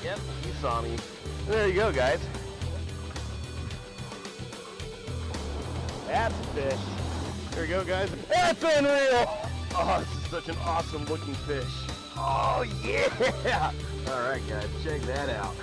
Yep, you saw me. There you go, guys. That's a fish. There you go, guys. That's unreal! Oh, this is such an awesome looking fish. Oh, yeah! Alright, guys, check that out.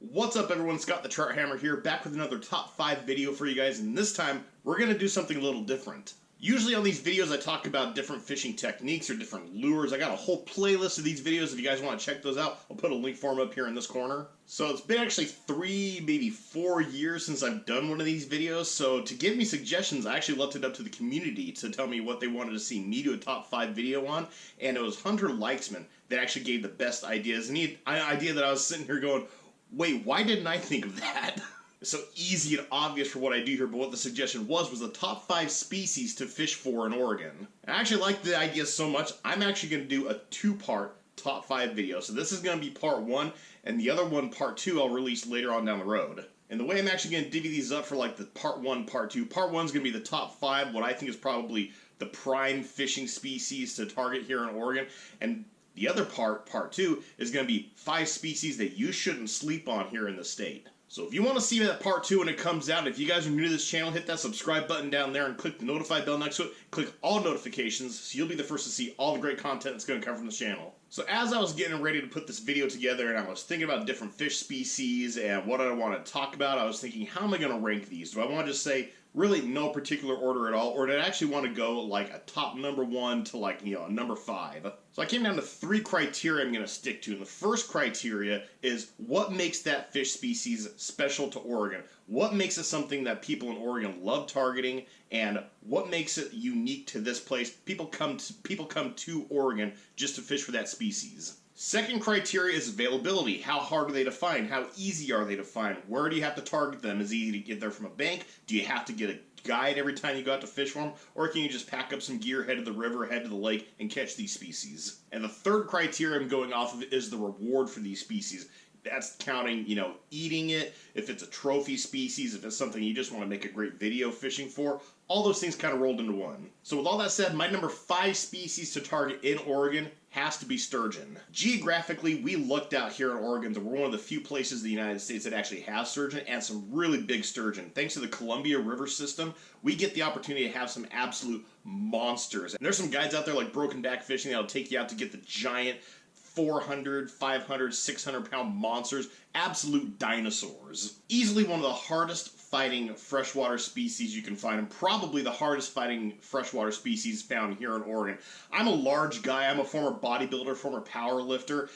What's up, everyone? Scott the TroutHammer here, back with another top 5 video for you guys, and this time we're going to do something a little different. Usually on these videos I talk about different fishing techniques or different lures. I got a whole playlist of these videos. If you guys want to check those out, I'll put a link for them up here in this corner. So it's been actually 3, maybe 4 years since I've done one of these videos, so to give me suggestions, I actually left it up to the community to tell me what they wanted to see me do a top 5 video on, and it was Hunter Likesman that actually gave the best ideas, and he had an idea that I was sitting here going, wait, why didn't I think of that? It's so easy and obvious for what I do here, but what the suggestion was the top 5 species to fish for in Oregon. I actually like the idea so much, I'm actually going to do a 2-part top 5 video. So this is going to be part 1, and the other one, part 2, I'll release later on down the road. And the way I'm actually going to divvy these up for like the part 1, part 2, part 1 is going to be the top 5, what I think is probably the prime fishing species to target here in Oregon, and the other part 2, is going to be 5 species that you shouldn't sleep on here in the state. So if you want to see that part 2 when it comes out, if you guys are new to this channel, hit that subscribe button down there and click the notify bell next to it. Click all notifications so you'll be the first to see all the great content that's going to come from this channel. So as I was getting ready to put this video together and I was thinking about different fish species and what I want to talk about, I was thinking, how am I going to rank these? Do I want to just say really no particular order at all, or did I actually want to go like a top number 1 to like, you know, a number 5? So I came down to 3 criteria I'm going to stick to. And the first criteria is what makes that fish species special to Oregon? What makes it something that people in Oregon love targeting, and what makes it unique to this place? People come to Oregon just to fish for that species. Second criteria is availability. How hard are they to find? How easy are they to find? Where do you have to target them? Is it easy to get there from a bank? Do you have to get a guide every time you go out to fish for them? Or can you just pack up some gear, head to the river, head to the lake, and catch these species? And the third criteria I'm going off of is the reward for these species. That's counting, you know, eating it, if it's a trophy species, if it's something you just want to make a great video fishing for. All those things kind of rolled into one. So with all that said, my number 5 species to target in Oregon has to be sturgeon. Geographically, we looked out here in Oregon that we're one of the few places in the United States that actually has sturgeon, and some really big sturgeon. Thanks to the Columbia River system, we get the opportunity to have some absolute monsters. And there's some guides out there like Broken Back Fishing that'll take you out to get the giant 400, 500, 600 pound monsters, absolute dinosaurs. Easily one of the hardest fighting freshwater species you can find, and probably the hardest fighting freshwater species found here in Oregon. I'm a large guy, I'm a former bodybuilder, former power lifter.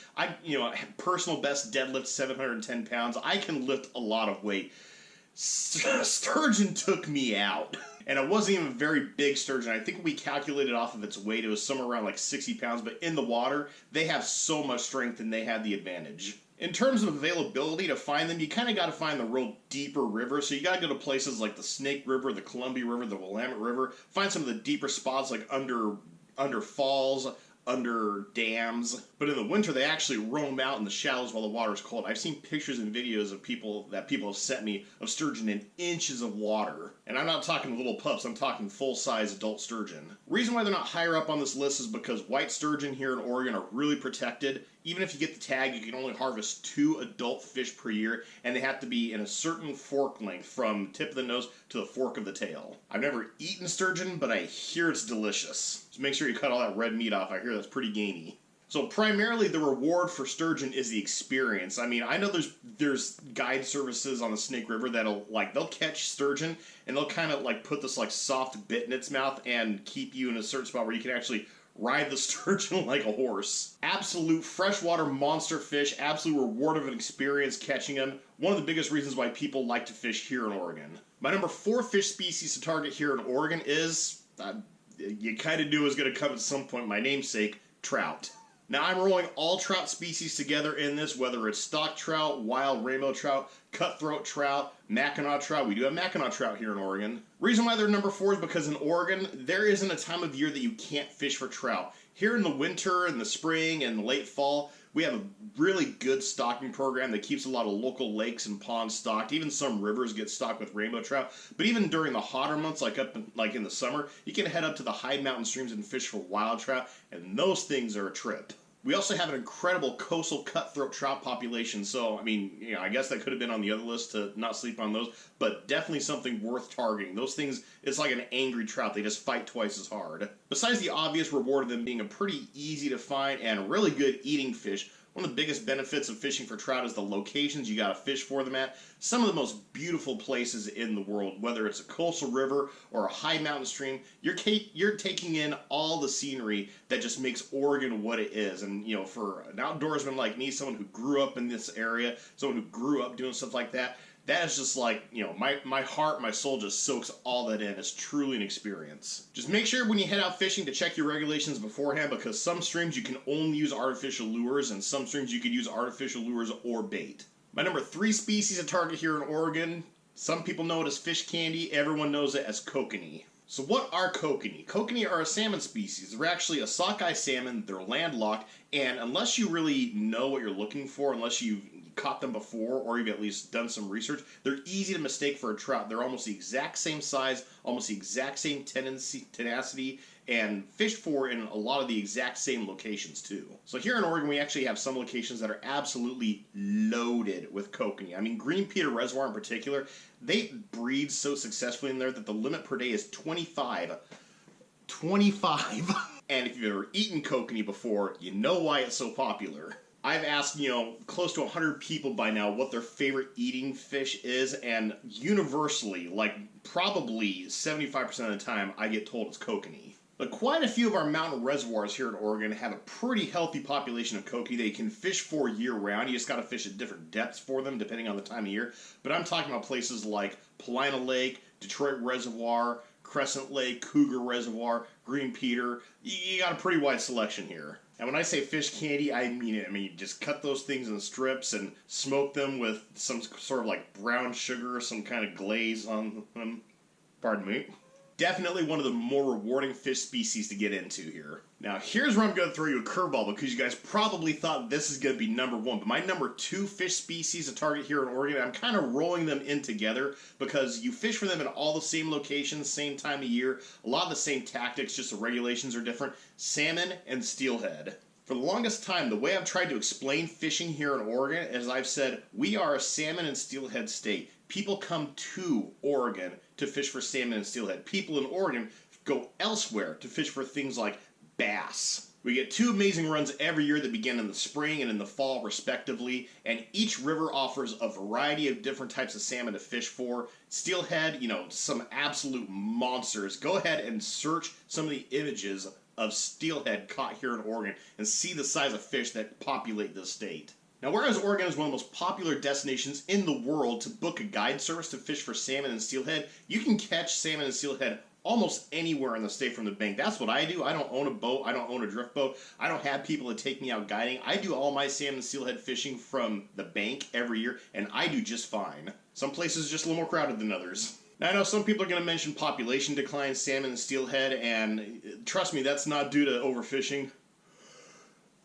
Personal best deadlift 710 pounds. I can lift a lot of weight. Sturgeon took me out. And it wasn't even a very big sturgeon. I think we calculated off of its weight, it was somewhere around like 60 pounds, but in the water, they have so much strength and they have the advantage. In terms of availability to find them, you kind of got to find the real deeper rivers, so you got to go to places like the Snake River, the Columbia River, the Willamette River, find some of the deeper spots like under falls, under dams. But in the winter they actually roam out in the shallows while the water is cold. I've seen pictures and videos of people have sent me of sturgeon in inches of water. And I'm not talking little pups, I'm talking full-size adult sturgeon. Reason why they're not higher up on this list is because white sturgeon here in Oregon are really protected. Even if you get the tag, you can only harvest 2 adult fish per year, and they have to be in a certain fork length from tip of the nose to the fork of the tail. I've never eaten sturgeon, but I hear it's delicious. So make sure you cut all that red meat off. I hear that's pretty gamey. So primarily the reward for sturgeon is the experience. I mean, I know there's guide services on the Snake River that'll they'll catch sturgeon and they'll kind of like put this like soft bit in its mouth and keep you in a certain spot where you can actually ride the sturgeon like a horse. Absolute freshwater monster fish, absolute reward of an experience catching them. One of the biggest reasons why people like to fish here in Oregon. My number 4 fish species to target here in Oregon is, you kind of knew it was going to come at some point, my namesake, trout. Now I'm rolling all trout species together in this, whether it's stock trout, wild rainbow trout, cutthroat trout, Mackinaw trout. We do have Mackinaw trout here in Oregon. Reason why they're number 4 is because in Oregon, there isn't a time of year that you can't fish for trout. Here in the winter and the spring and the late fall, We have a really good stocking program that keeps a lot of local lakes and ponds stocked. Even some rivers get stocked with rainbow trout. But even during the hotter months, like in the summer, you can head up to the high mountain streams and fish for wild trout, and those things are a trip. We also have an incredible coastal cutthroat trout population, so, I mean, you know, I guess that could have been on the other list to not sleep on those, but definitely something worth targeting. Those things, it's like an angry trout. They just fight twice as hard. Besides the obvious reward of them being a pretty easy to find and really good eating fish, one of the biggest benefits of fishing for trout is the locations you gotta fish for them at. Some of the most beautiful places in the world, whether it's a coastal river or a high mountain stream, you're taking in all the scenery that just makes Oregon what it is. And, you know, for an outdoorsman like me, someone who grew up in this area, someone who grew up doing stuff like that, that is just like, you know, my heart, my soul just soaks all that in. It's truly an experience. Just make sure when you head out fishing to check your regulations beforehand, because some streams you can only use artificial lures, and some streams you could use artificial lures or bait. My number 3 species to target here in Oregon, some people know it as fish candy, everyone knows it as kokanee. So what are kokanee? Kokanee are a salmon species. They're actually a sockeye salmon, they're landlocked, and unless you really know what you're looking for, unless you've caught them before or you've at least done some research, they're easy to mistake for a trout. They're almost the exact same size, almost the exact same tenacity, and fished for in a lot of the exact same locations too. So here in Oregon we actually have some locations that are absolutely loaded with kokanee. I mean, Green Peter Reservoir in particular, they breed so successfully in there that the limit per day is 25. 25! And if you've ever eaten kokanee before, you know why it's so popular. I've asked, you know, close to 100 people by now what their favorite eating fish is, and universally, like probably 75% of the time, I get told it's kokanee. But quite a few of our mountain reservoirs here in Oregon have a pretty healthy population of kokanee that you can fish for year-round. You just gotta fish at different depths for them, depending on the time of year. But I'm talking about places like Paulina Lake, Detroit Reservoir, Crescent Lake, Cougar Reservoir, Green Peter. You got a pretty wide selection here. And when I say fish candy, I mean it. I mean, you just cut those things in strips and smoke them with some sort of like brown sugar, some kind of glaze on them. Pardon me. Definitely one of the more rewarding fish species to get into here. Now, here's where I'm going to throw you a curveball, because you guys probably thought this is going to be number 1. But my number 2 fish species to target here in Oregon, I'm kind of rolling them in together because you fish for them in all the same locations, same time of year, a lot of the same tactics, just the regulations are different. Salmon and steelhead. For the longest time, the way I've tried to explain fishing here in Oregon is I've said, we are a salmon and steelhead state. People come to Oregon to fish for salmon and steelhead. People in Oregon go elsewhere to fish for things like bass. We get 2 amazing runs every year that begin in the spring and in the fall respectively, and each river offers a variety of different types of salmon to fish for. Steelhead, you know, some absolute monsters. Go ahead and search some of the images of steelhead caught here in Oregon and see the size of fish that populate this state. Now, whereas Oregon is one of the most popular destinations in the world to book a guide service to fish for salmon and steelhead, you can catch salmon and steelhead almost anywhere in the state from the bank. That's what I do. I don't own a boat. I don't own a drift boat. I don't have people that take me out guiding. I do all my salmon and steelhead fishing from the bank every year, and I do just fine. Some places are just a little more crowded than others. Now, I know some people are going to mention population decline, salmon and steelhead, and trust me, that's not due to overfishing.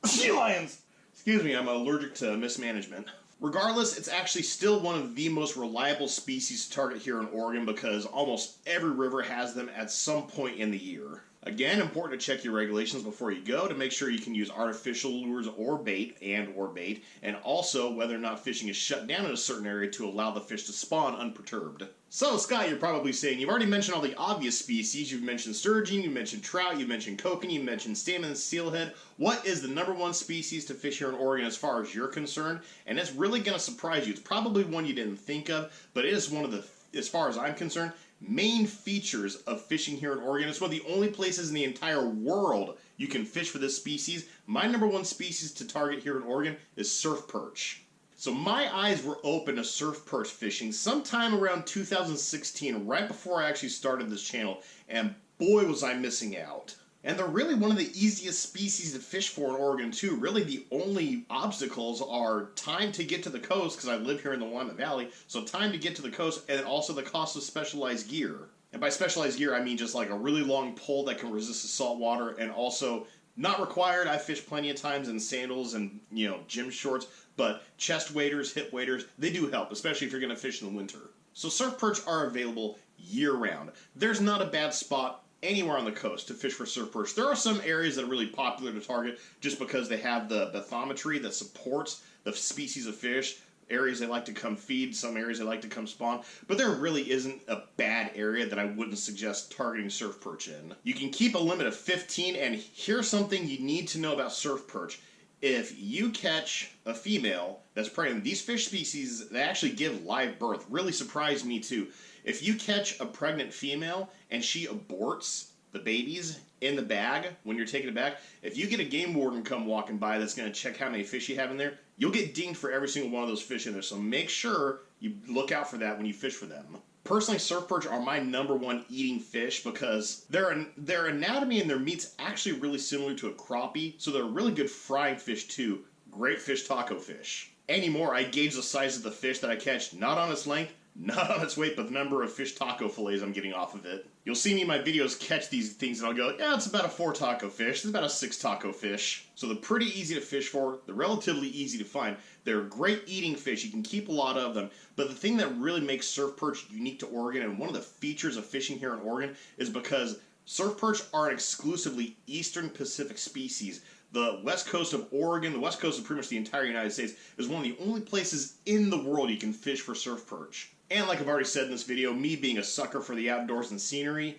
Sea lions! Excuse me, I'm allergic to mismanagement. Regardless, it's actually still one of the most reliable species to target here in Oregon because almost every river has them at some point in the year. Again, important to check your regulations before you go to make sure you can use artificial lures or bait, and also whether or not fishing is shut down in a certain area to allow the fish to spawn unperturbed. So, Scott, you're probably saying, you've already mentioned all the obvious species. You've mentioned sturgeon, you've mentioned trout, you've mentioned kokanee, you've mentioned salmon and steelhead. What is the number 1 species to fish here in Oregon as far as you're concerned? And it's really going to surprise you. It's probably one you didn't think of, but it is one of the, as far as I'm concerned, main features of fishing here in Oregon. It's one of the only places in the entire world you can fish for this species. My number 1 species to target here in Oregon is surf perch. So my eyes were open to surf perch fishing sometime around 2016, right before I actually started this channel, and boy was I missing out. And they're really one of the easiest species to fish for in Oregon too. Really the only obstacles are time to get to the coast, because I live here in the Willamette Valley, so time to get to the coast, and also the cost of specialized gear. And by specialized gear I mean just like a really long pole that can resist the salt water, and also Not required. I fished plenty of times in sandals and, you know, gym shorts, but chest waders, hip waders, they do help, especially if you're going to fish in the winter. So surf perch are available year-round. There's not a bad spot anywhere on the coast to fish for surf perch. There are some areas that are really popular to target just because they have the bathymetry that supports the species of fish. Areas they like to come feed, some areas they like to come spawn, but there really isn't a bad area that I wouldn't suggest targeting surf perch in. You can keep a limit of 15, and here's something you need to know about surf perch. If you catch a female that's pregnant, these fish species, they actually give live birth. Really surprised me too. If you catch a pregnant female and she aborts the babies in the bag when you're taking it back, if you get a game warden come walking by that's going to check how many fish you have in there, you'll get dinged for every single one of those fish in there. So make sure you look out for that when you fish for them. Personally, surf perch are my #1 eating fish because their anatomy and their meat's actually really similar to a crappie, so they're a really good frying fish too. Great fish taco fish. Anymore, I gauge the size of the fish that I catch, not on its length, not on its weight, but the number of fish taco fillets I'm getting off of it. You'll see me in my videos catch these things and I'll go, yeah, it's about a 4 taco fish. It's about a 6 taco fish. So they're pretty easy to fish for. They're relatively easy to find. They're great eating fish. You can keep a lot of them. But the thing that really makes surf perch unique to Oregon, and one of the features of fishing here in Oregon, is because surf perch are an exclusively Eastern Pacific species. The west coast of Oregon, the west coast of pretty much the entire United States, is one of the only places in the world you can fish for surf perch. And like I've already said in this video, me being a sucker for the outdoors and scenery,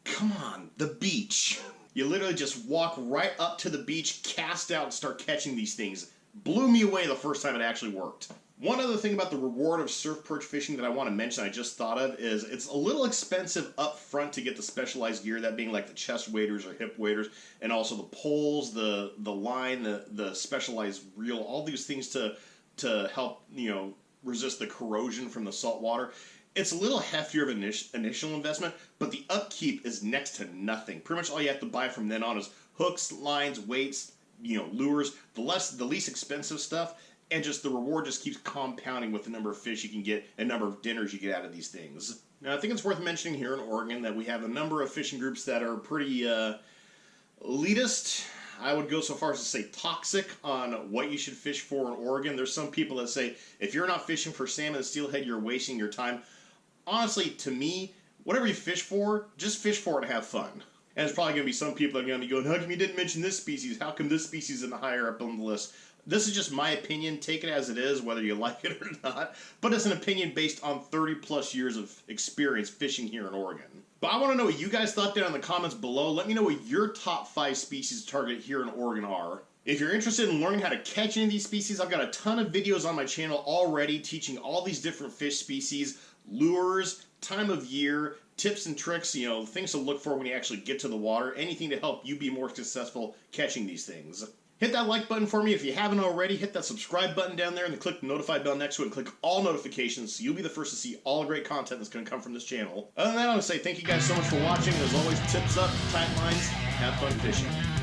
come on, the beach. You literally just walk right up to the beach, cast out, and start catching these things. Blew me away the first time it actually worked. One other thing about the reward of surf perch fishing that I want to mention I just thought of is it's a little expensive up front to get the specialized gear, that being like the chest waders or hip waders, and also the poles, the line, the specialized reel, all these things to help, you know, resist the corrosion from the salt water. It's a little heftier of an initial investment, but the upkeep is next to nothing. Pretty much all you have to buy from then on is hooks, lines, weights, you know, lures, the least expensive stuff, and just the reward just keeps compounding with the number of fish you can get and number of dinners you get out of these things. Now, I think it's worth mentioning here in Oregon that we have a number of fishing groups that are pretty elitist. I would go so far as to say toxic on what you should fish for in Oregon. There's some people that say, if you're not fishing for salmon and steelhead, you're wasting your time. Honestly, to me, whatever you fish for, just fish for it and have fun. And there's probably going to be some people that are going to be going, how come you didn't mention this species? How come this species isn't higher up on the list? This is just my opinion. Take it as it is, whether you like it or not. But it's an opinion based on 30 plus years of experience fishing here in Oregon. But I want to know what you guys thought down in the comments below. Let me know what your top 5 species to target here in Oregon are. If you're interested in learning how to catch any of these species, I've got a ton of videos on my channel already teaching all these different fish species, lures, time of year, tips and tricks, you know, things to look for when you actually get to the water, anything to help you be more successful catching these things. Hit that like button for me if you haven't already. Hit that subscribe button down there and then click the notify bell next to it and click all notifications so you'll be the first to see all the great content that's going to come from this channel. Other than that, I want to say thank you guys so much for watching. As always, tips up, tight lines, have fun fishing.